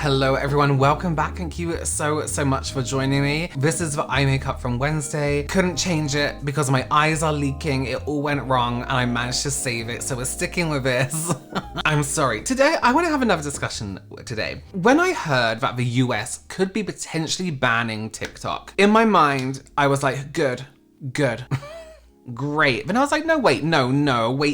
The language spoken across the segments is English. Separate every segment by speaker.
Speaker 1: Hello everyone, welcome back. Thank you so much for joining me. This is the eye makeup from Wednesday. Couldn't change it because my eyes are leaking. It all went wrong and I managed to save it, so we're sticking with this. I'm sorry. Today, I want to have another discussion today. When I heard that the US could be potentially banning TikTok, in my mind, I was like, good. Great. Then I was like, no, wait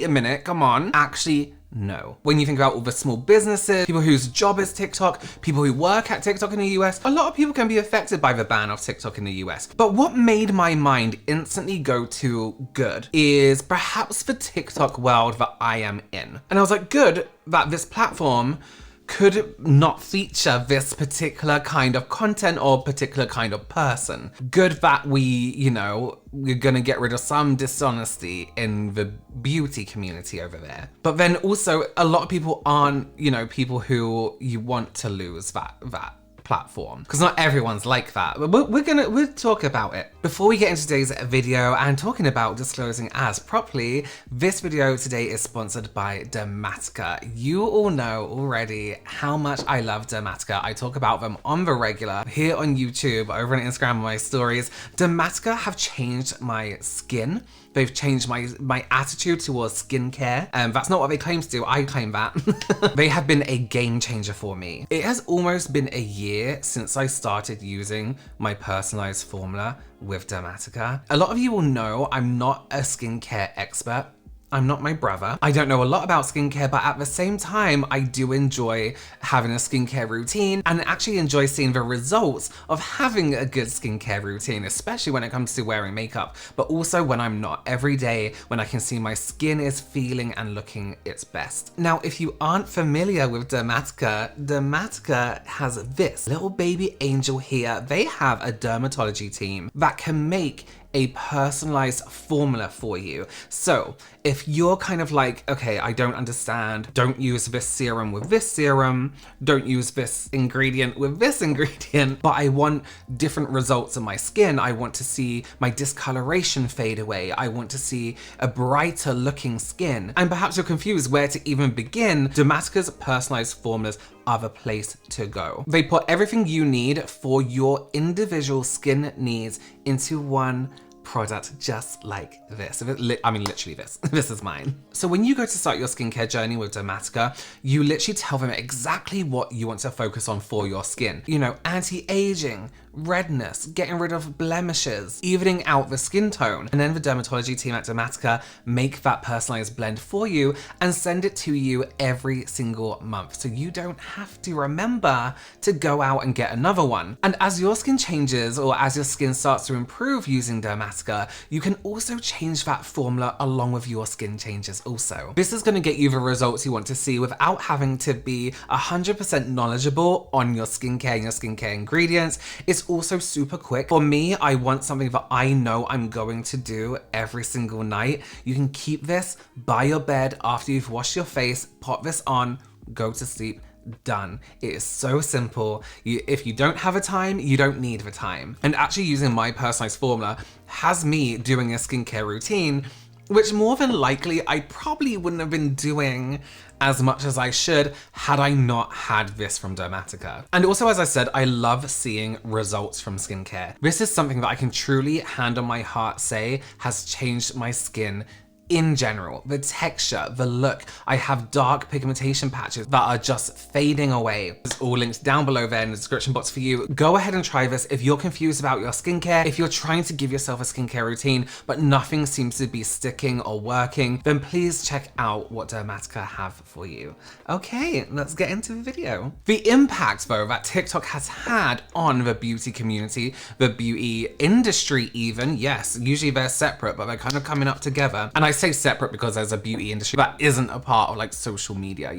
Speaker 1: a minute, come on. Actually, no. When you think about all the small businesses, people whose job is TikTok, people who work at TikTok in the US, a lot of people can be affected by the ban of TikTok in the US. But what made my mind instantly go to good is perhaps the TikTok world that I am in. And I was like, good that this platform could not feature this particular kind of content or particular kind of person. Good that we're gonna get rid of some dishonesty in the beauty community over there. But then also a lot of people aren't, people who you want to lose that platform, because not everyone's like that. But we'll talk about it. Before we get into today's video and talking about disclosing ads properly, this video today is sponsored by Dermatica. You all know already how much I love Dermatica. I talk about them on the regular here on YouTube, over on Instagram, my stories. Dermatica have changed my skin. They've changed my attitude towards skincare. That's not what they claim to do, I claim that. They have been a game changer for me. It has almost been a year since I started using my personalized formula with Dermatica. A lot of you will know I'm not a skincare expert. I'm not my brother. I don't know a lot about skincare, but at the same time, I do enjoy having a skincare routine and actually enjoy seeing the results of having a good skincare routine, especially when it comes to wearing makeup, but also when I'm not, every day when I can see my skin is feeling and looking its best. Now, if you aren't familiar with Dermatica, Dermatica has this little baby angel here. They have a dermatology team that can make a personalized formula for you. So if you're kind of like, okay, I don't understand, don't use this serum with this serum, don't use this ingredient with this ingredient, but I want different results in my skin. I want to see my discoloration fade away. I want to see a brighter looking skin. And perhaps you're confused where to even begin. Dermatica's personalized formulas are the place to go. They put everything you need for your individual skin needs into one product just like this. I mean, literally this. This is mine. So when you go to start your skincare journey with Dermatica, you literally tell them exactly what you want to focus on for your skin. Anti-aging, redness, getting rid of blemishes, evening out the skin tone. And then the dermatology team at Dermatica make that personalized blend for you and send it to you every single month. So you don't have to remember to go out and get another one. And as your skin changes or as your skin starts to improve using Dermatica, you can also change that formula along with your skin changes also. This is going to get you the results you want to see without having to be 100% knowledgeable on your skincare and your skincare ingredients. It's also super quick. For me, I want something that I know I'm going to do every single night. You can keep this by your bed after you've washed your face, pop this on, go to sleep, done. It is so simple. If you don't have a time, you don't need the time. And actually using my personalized formula has me doing a skincare routine, which more than likely I probably wouldn't have been doing as much as I should had I not had this from Dermatica. And also, as I said, I love seeing results from skincare. This is something that I can truly, hand on my heart, say has changed my skin in general. The texture, the look. I have dark pigmentation patches that are just fading away. It's all linked down below there in the description box for you. Go ahead and try this if you're confused about your skincare. If you're trying to give yourself a skincare routine, but nothing seems to be sticking or working, then please check out what Dermatica have for you. Okay, let's get into the video. The impact though that TikTok has had on the beauty community, the beauty industry even, yes, usually they're separate, but they're kind of coming up together. And I say separate because there's a beauty industry that isn't a part of like social media,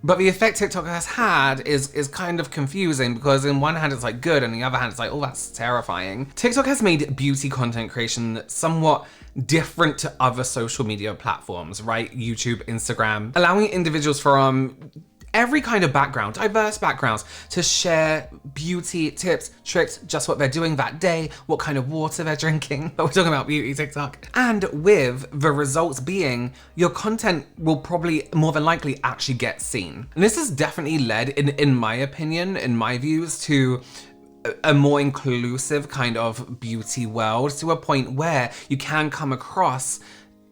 Speaker 1: But the effect TikTok has had is kind of confusing because in one hand it's like good and the other hand it's like, oh, that's terrifying. TikTok has made beauty content creation somewhat different to other social media platforms, right? YouTube, Instagram, allowing individuals from every kind of background, diverse backgrounds, to share beauty tips, tricks, just what they're doing that day, what kind of water they're drinking. But we're talking about beauty TikTok. And with the results being, your content will probably more than likely actually get seen. And this has definitely led, in my opinion, in my views, to a more inclusive kind of beauty world, to a point where you can come across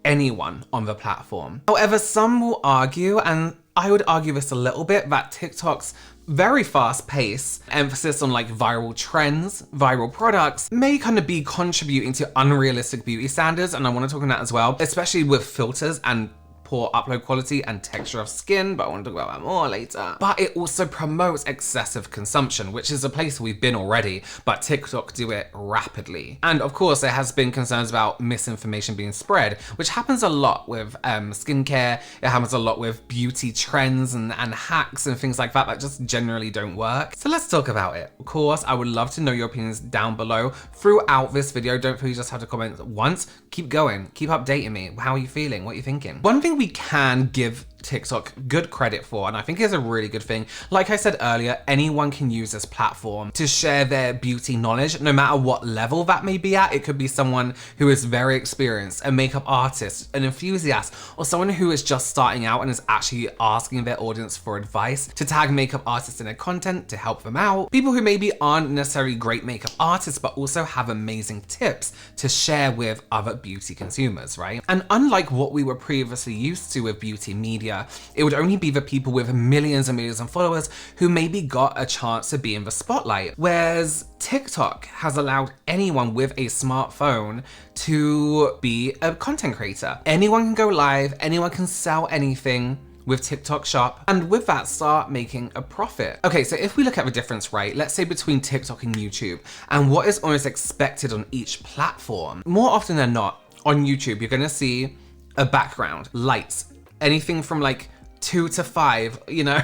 Speaker 1: anyone on the platform. However, some will argue, and I would argue this a little bit, that TikTok's very fast pace, emphasis on like viral trends, viral products, may kind of be contributing to unrealistic beauty standards, and I want to talk on that as well, especially with filters and poor upload quality and texture of skin, but I want to talk about that more later. But it also promotes excessive consumption, which is a place we've been already, but TikTok do it rapidly. And of course, there has been concerns about misinformation being spread, which happens a lot with skincare. It happens a lot with beauty trends and hacks and things like that just generally don't work. So let's talk about it. Of course, I would love to know your opinions down below throughout this video. Don't feel you just have to comment once. Keep going, keep updating me. How are you feeling? What are you thinking? One thing we can give TikTok good credit for, and I think is a really good thing, like I said earlier, anyone can use this platform to share their beauty knowledge, no matter what level that may be at. It could be someone who is very experienced, a makeup artist, an enthusiast, or someone who is just starting out and is actually asking their audience for advice, to tag makeup artists in their content to help them out. People who maybe aren't necessarily great makeup artists, but also have amazing tips to share with other beauty consumers, right? And unlike what we were previously used to with beauty media, it would only be the people with millions and millions of followers who maybe got a chance to be in the spotlight. Whereas TikTok has allowed anyone with a smartphone to be a content creator. Anyone can go live, anyone can sell anything with TikTok Shop, and with that start making a profit. Okay, so if we look at the difference, right, let's say between TikTok and YouTube, and what is almost expected on each platform, more often than not, on YouTube, you're gonna see a background, lights, anything from like 2 to 5, you know,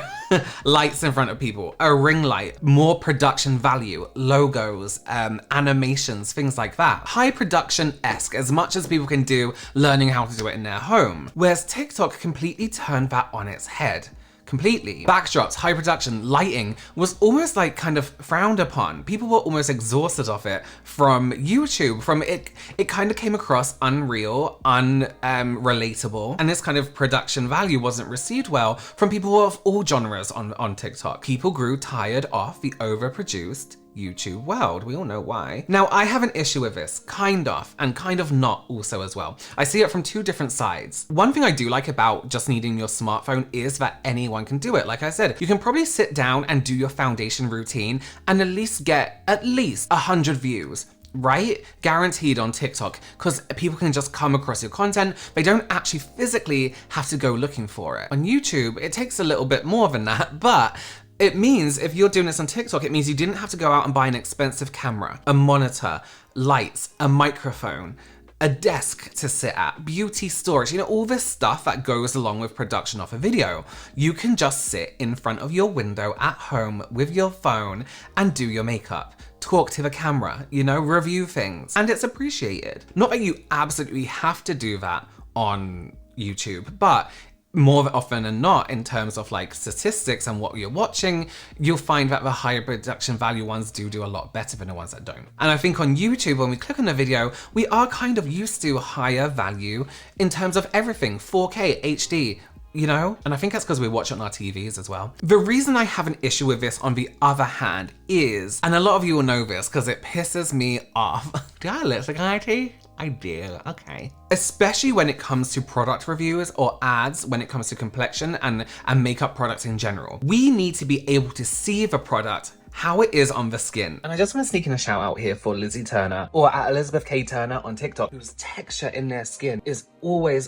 Speaker 1: lights in front of people, a ring light, more production value, logos, animations, things like that. High production-esque, as much as people can do learning how to do it in their home. Whereas TikTok completely turned that on its head. Completely. Backdrops, high production, lighting was almost like kind of frowned upon. People were almost exhausted of it from YouTube. From it kind of came across unreal, unrelatable, and this kind of production value wasn't received well from people of all genres on TikTok. People grew tired of the overproduced YouTube world. We all know why. Now, I have an issue with this, kind of, and kind of not also as well. I see it from two different sides. One thing I do like about just needing your smartphone is that anyone can do it. Like I said, you can probably sit down and do your foundation routine and at least get at least 100 views. Right? Guaranteed on TikTok, because people can just come across your content. They don't actually physically have to go looking for it. On YouTube, it takes a little bit more than that, but it means if you're doing this on TikTok, it means you didn't have to go out and buy an expensive camera, a monitor, lights, a microphone, a desk to sit at, beauty storage, you know, all this stuff that goes along with production of a video. You can just sit in front of your window at home with your phone and do your makeup. Talk to the camera, you know, review things, and it's appreciated. Not that you absolutely have to do that on YouTube, but more often than not, in terms of like statistics and what you're watching, you'll find that the higher production value ones do a lot better than the ones that don't. And I think on YouTube, when we click on a video, we are kind of used to higher value in terms of everything, 4K, HD, you know? And I think that's because we watch it on our TVs as well. The reason I have an issue with this, on the other hand, is, and a lot of you will know this because it pisses me off. Do I look like IT? I do, okay. Especially when it comes to product reviews or ads, when it comes to complexion and makeup products in general. We need to be able to see the product, how it is on the skin. And I just want to sneak in a shout out here for Lizzie Turner, or at Elizabeth K. Turner on TikTok, whose texture in their skin is always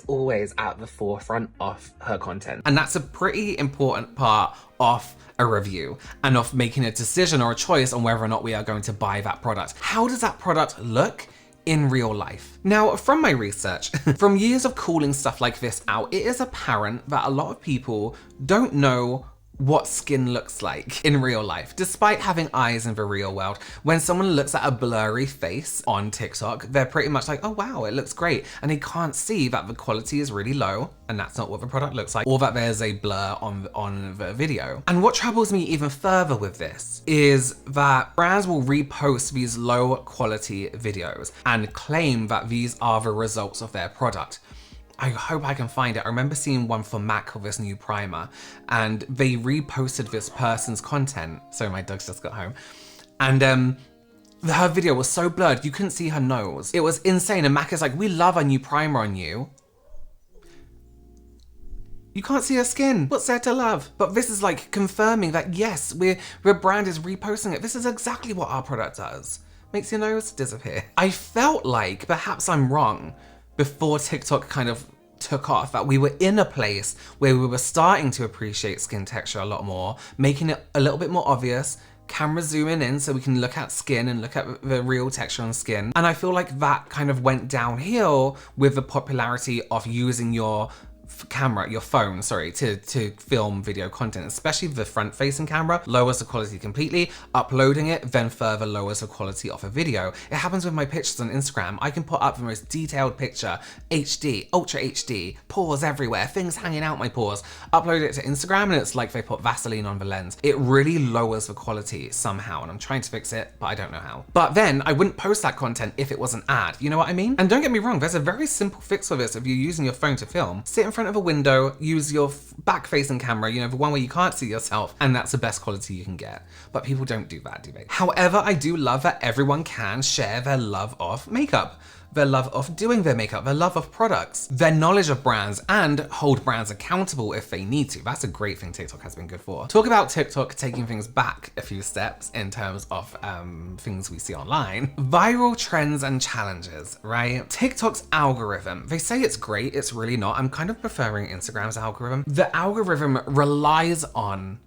Speaker 1: at the forefront of her content. And that's a pretty important part of a review and of making a decision or a choice on whether or not we are going to buy that product. How does that product look in real life? Now, from my research, from years of calling stuff like this out, it is apparent that a lot of people don't know what skin looks like in real life. Despite having eyes in the real world, when someone looks at a blurry face on TikTok, they're pretty much like, oh wow, it looks great. And they can't see that the quality is really low and that's not what the product looks like, or that there's a blur on the video. And what troubles me even further with this is that brands will repost these low quality videos and claim that these are the results of their product. I hope I can find it. I remember seeing one for MAC of this new primer, and they reposted this person's content. Sorry, my dog's just got home. And her video was so blurred, you couldn't see her nose. It was insane. And MAC is like, we love a new primer on you. You can't see her skin. What's there to love? But this is like confirming that yes, the brand is reposting it. This is exactly what our product does. Makes your nose disappear. I felt like, perhaps I'm wrong, before TikTok kind of took off, that we were in a place where we were starting to appreciate skin texture a lot more, making it a little bit more obvious, camera zooming in so we can look at skin and look at the real texture on skin. And I feel like that kind of went downhill with the popularity of using your phone, to film video content, especially the front-facing camera lowers the quality completely. Uploading it then further lowers the quality of a video. It happens with my pictures on Instagram. I can put up the most detailed picture, HD, Ultra HD, pores everywhere, things hanging out my pores. Upload it to Instagram and it's like they put Vaseline on the lens. It really lowers the quality somehow, and I'm trying to fix it, but I don't know how. But then I wouldn't post that content if it was an ad. You know what I mean? And don't get me wrong, there's a very simple fix for this. If you're using your phone to film, sit in front of a window, use your back-facing camera, you know, the one where you can't see yourself, and that's the best quality you can get. But people don't do that, do they? However, I do love that everyone can share their love of makeup, their love of doing their makeup, their love of products, their knowledge of brands, and hold brands accountable if they need to. That's a great thing TikTok has been good for. Talk about TikTok taking things back a few steps in terms of things we see online. Viral trends and challenges, right? TikTok's algorithm, they say it's great, it's really not. I'm kind of preferring Instagram's algorithm. The algorithm relies on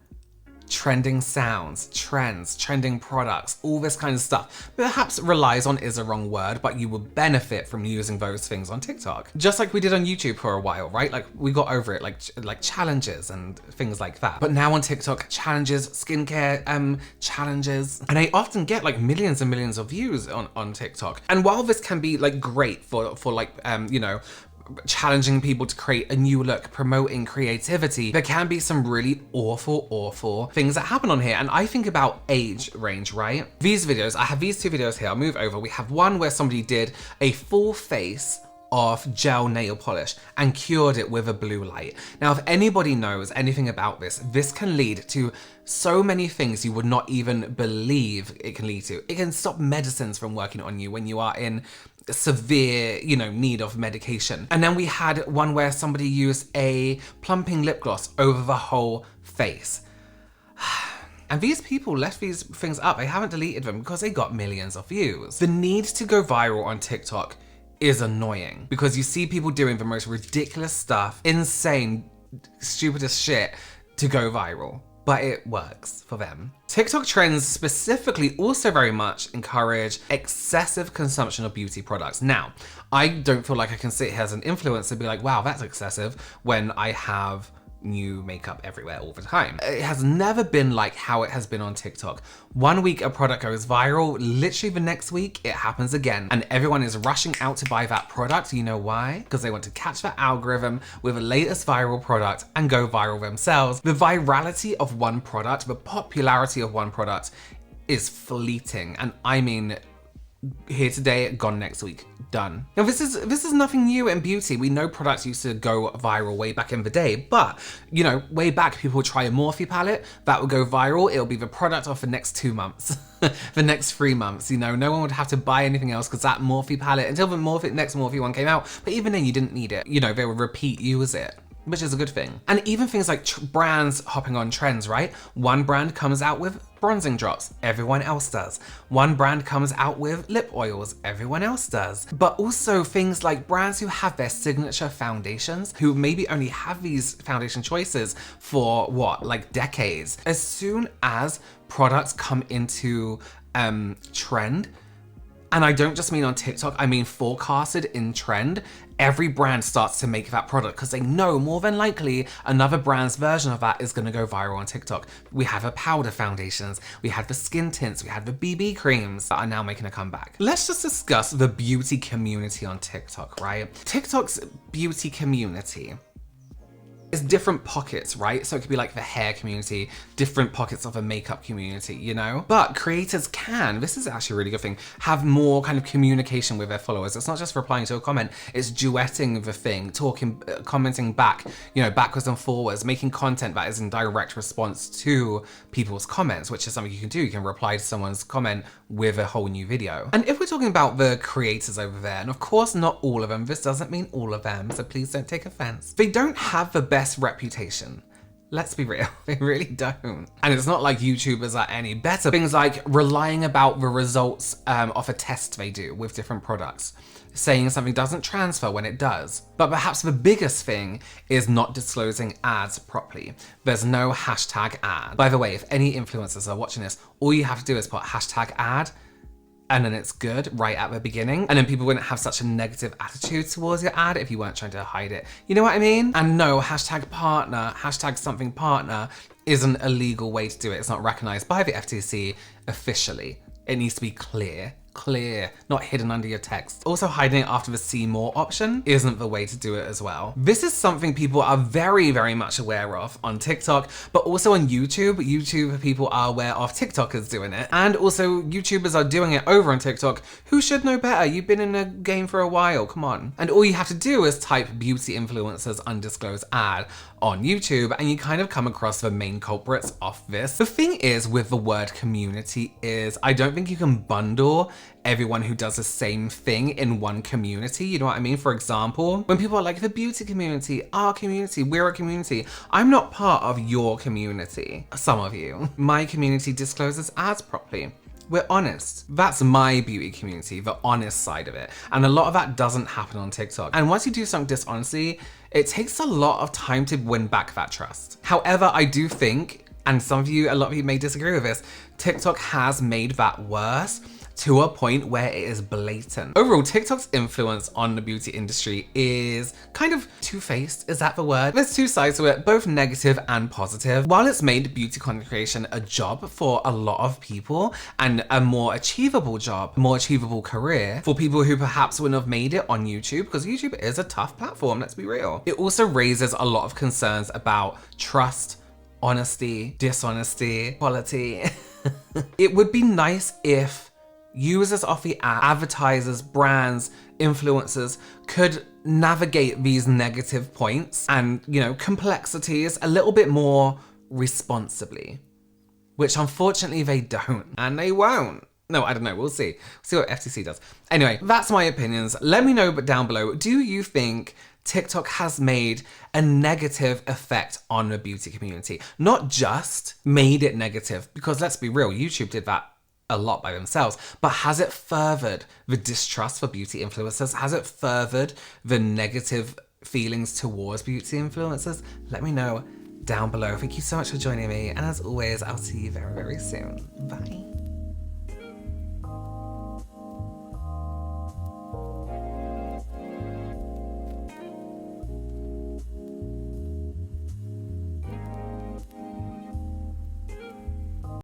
Speaker 1: trending sounds, trends, trending products, all this kind of stuff. Perhaps relies on is a wrong word, but you will benefit from using those things on TikTok. Just like we did on YouTube for a while, right? Like we got over it, like challenges and things like that. But now on TikTok, challenges, skincare challenges, and I often get like millions and millions of views on TikTok. And while this can be like great for like, you know, challenging people to create a new look, promoting creativity, there can be some really awful things that happen on here. And I think about age range, right? These videos, I have these two videos here, I'll move over. We have one where somebody did a full face of gel nail polish and cured it with a blue light. Now, if anybody knows anything about this, this can lead to so many things you would not even believe it can lead to. It can stop medicines from working on you when you are in severe, you know, need of medication. And then we had one where somebody used a plumping lip gloss over the whole face. And these people left these things up. They haven't deleted them because they got millions of views. The need to go viral on TikTok is annoying because you see people doing the most ridiculous stuff, insane, stupidest shit to go viral. But it works for them. TikTok trends specifically also very much encourage excessive consumption of beauty products. Now, I don't feel like I can sit here as an influencer and be like, wow, that's excessive, when I have new makeup everywhere all the time. It has never been like how it has been on TikTok. One week a product goes viral, literally the next week it happens again, and everyone is rushing out to buy that product. You know why? Because they want to catch that algorithm with the latest viral product and go viral themselves. The virality of one product, the popularity of one product is fleeting, and I mean here today, gone next week, done. Now this is nothing new in beauty. We know products used to go viral way back in the day, but you know, way back people would try a Morphe palette, that would go viral, it'll be the product of the next 2 months, the next 3 months, you know, no one would have to buy anything else because that Morphe palette, until the next Morphe one came out, but even then you didn't need it. You know, they would repeat use it, which is a good thing. And even things like brands hopping on trends, right? One brand comes out with bronzing drops, everyone else does. One brand comes out with lip oils, everyone else does. But also things like brands who have their signature foundations, who maybe only have these foundation choices for what, like decades. As soon as products come into trend, and I don't just mean on TikTok, I mean forecasted in trend, every brand starts to make that product because they know more than likely another brand's version of that is going to go viral on TikTok. We have the powder foundations, we had the skin tints, we had the BB creams that are now making a comeback. Let's just discuss the beauty community on TikTok, right? TikTok's beauty community is different pockets, right? So it could be like the hair community, different pockets of a makeup community, you know? But creators can, this is actually a really good thing, have more kind of communication with their followers. It's not just replying to a comment, it's duetting the thing, talking, commenting back, you know, backwards and forwards, making content that is in direct response to people's comments, which is something you can do. You can reply to someone's comment with a whole new video. And if we're talking about the creators over there, and of course not all of them, this doesn't mean all of them, so please don't take offense. They don't have the best reputation. Let's be real, they really don't. And it's not like YouTubers are any better. Things like relying about the results of a test they do with different products, saying something doesn't transfer when it does. But perhaps the biggest thing is not disclosing ads properly. There's no hashtag ad. By the way, if any influencers are watching this, all you have to do is put hashtag ad, and then it's good right at the beginning. And then people wouldn't have such a negative attitude towards your ad if you weren't trying to hide it. You know what I mean? And no, hashtag partner, hashtag something partner isn't a legal way to do it. It's not recognized by the FTC officially. It needs to be clear, not hidden under your text. Also, hiding it after the see more option isn't the way to do it as well. This is something people are very, very much aware of on TikTok, but also on YouTube. YouTube people are aware of TikTokers doing it. And also YouTubers are doing it over on TikTok. Who should know better? You've been in the game for a while, come on. And all you have to do is type beauty influencers undisclosed ad on YouTube and you kind of come across the main culprits of this. The thing is with the word community is I don't think you can bundle everyone who does the same thing in one community, you know what I mean? For example, when people are like the beauty community, our community, we're a community. I'm not part of your community, some of you. My community discloses ads properly. We're honest. That's my beauty community, the honest side of it. And a lot of that doesn't happen on TikTok. And once you do something dishonestly, it takes a lot of time to win back that trust. However, I do think, and a lot of you may disagree with this, TikTok has made that worse to a point where it is blatant. Overall, TikTok's influence on the beauty industry is kind of two-faced, is that the word? There's two sides to it, both negative and positive. While it's made beauty content creation a job for a lot of people and a more achievable job, more achievable career for people who perhaps wouldn't have made it on YouTube, because YouTube is a tough platform, let's be real. It also raises a lot of concerns about trust, honesty, dishonesty, quality. It would be nice if users of the app, advertisers, brands, influencers could navigate these negative points and, you know, complexities a little bit more responsibly, which unfortunately they don't, and they won't. No, I don't know, we'll see. See what FTC does. Anyway, that's my opinions. Let me know down below, do you think TikTok has made a negative effect on the beauty community? Not just made it negative, because let's be real, YouTube did that a lot by themselves, but has it furthered the distrust for beauty influencers? Has it furthered the negative feelings towards beauty influencers? Let me know down below. Thank you so much for joining me, and as always, I'll see you very, very soon. Bye.